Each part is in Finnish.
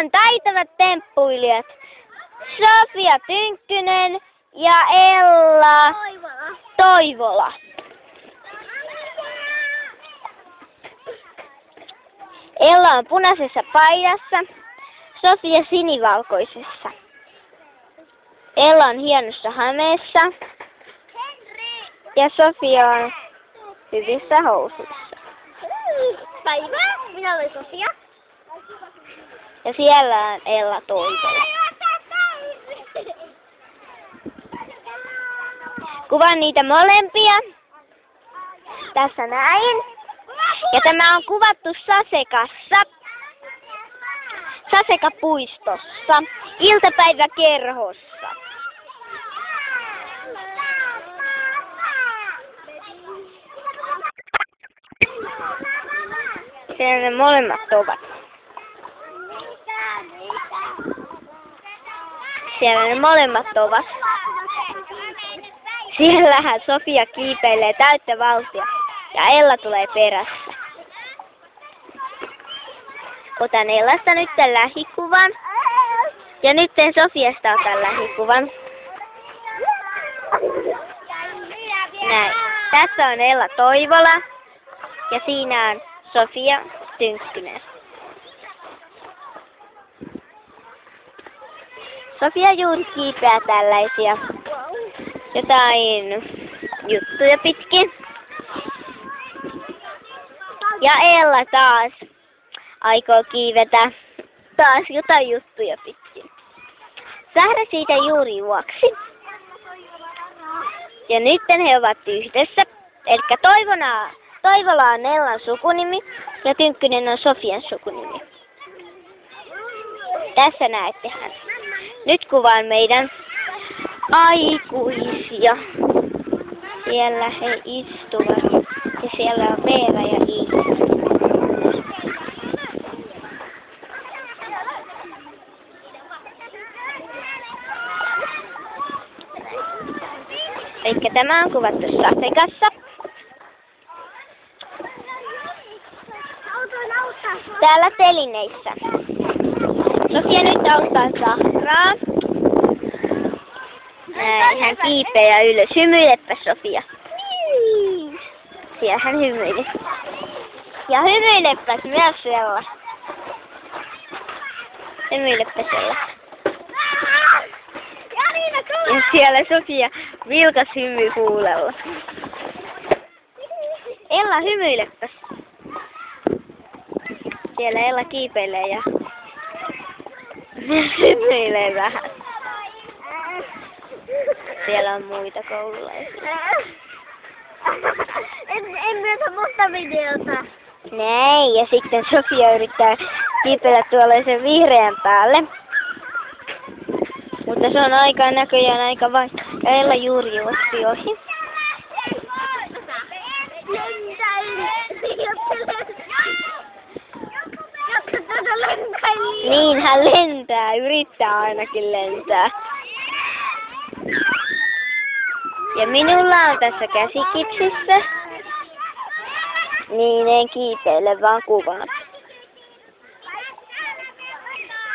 on taitavat temppuilijat Sofia Tynkkynen ja Ella Toivola. Ella on punaisessa paidassa, Sofia sinivalkoisessa. Ella on hienossa hameessa ja Sofia on hyvissä housuissa. Päivää, minä olen Sofia. Ja siellä on Ella Toivola. Kuvaan niitä molempia. Tässä näin. Ja tämä on kuvattu Sasekassa. Sasekapuistossa. Iltapäiväkerhossa. Siellä ne molemmat ovat. Siellä ne molemmat ovat. Siellähän Sofia kiipeilee täyttä vauhtia ja Ella tulee perässä. Otan Ellasta nyt tämän lähikuvan ja nyt Sofiasta otan lähikuvan. Näin. Tässä on Ella Toivola ja siinä on Sofia Tynkkynen. Sofia juuri kiipeää tällaisia jotain juttuja pitkin. Ja Ella taas aikoo kiivetä taas jotain juttuja pitkin. Sährä siitä juuri juoksi. Ja nyt he ovat yhdessä. Eli Toivola on Ellan sukunimi ja Tynkkynen on Sofian sukunimi. Tässä näette hän. Nyt kuvaan meidän aikuisia. Siellä he istuvat ja siellä on Veera ja Iisa. Eli tämä on kuvattu Sasekassa. Täällä telineissä. Sofia nyt auttaa Sahraa. Näin, hän kiipeää ylös. Hymyilepä Sofia. Siellä hän hymyili. Ja hymyilepäs myös Ella. Hymyilepä Ella. Ja siellä Sofia vilkas hymy huulella. Ella hymyilepäs. Siellä Ella kiipeilee ja hymyilee vähän. Siellä on muita koululaisia. En myötä muuta videota. Näin, ja sitten Sofia yrittää kiipeillä tuollaisen vihreän päälle. Mutta se on näköjään aika vain. Ja Ella juuri juosti ohi. Niin, hän lentää, yrittää ainakin lentää. Ja minulla on tässä käsikipsissä. Niin, en kiipeile, vaan kuvat.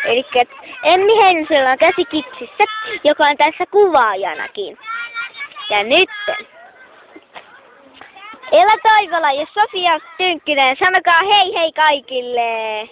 Elikkä Emmi Hensellä on käsikipsissä, joka on tässä kuvaajanakin. Ja nyt Ella Toivola ja Sofia Tynkkynen, sanokaa hei hei kaikille!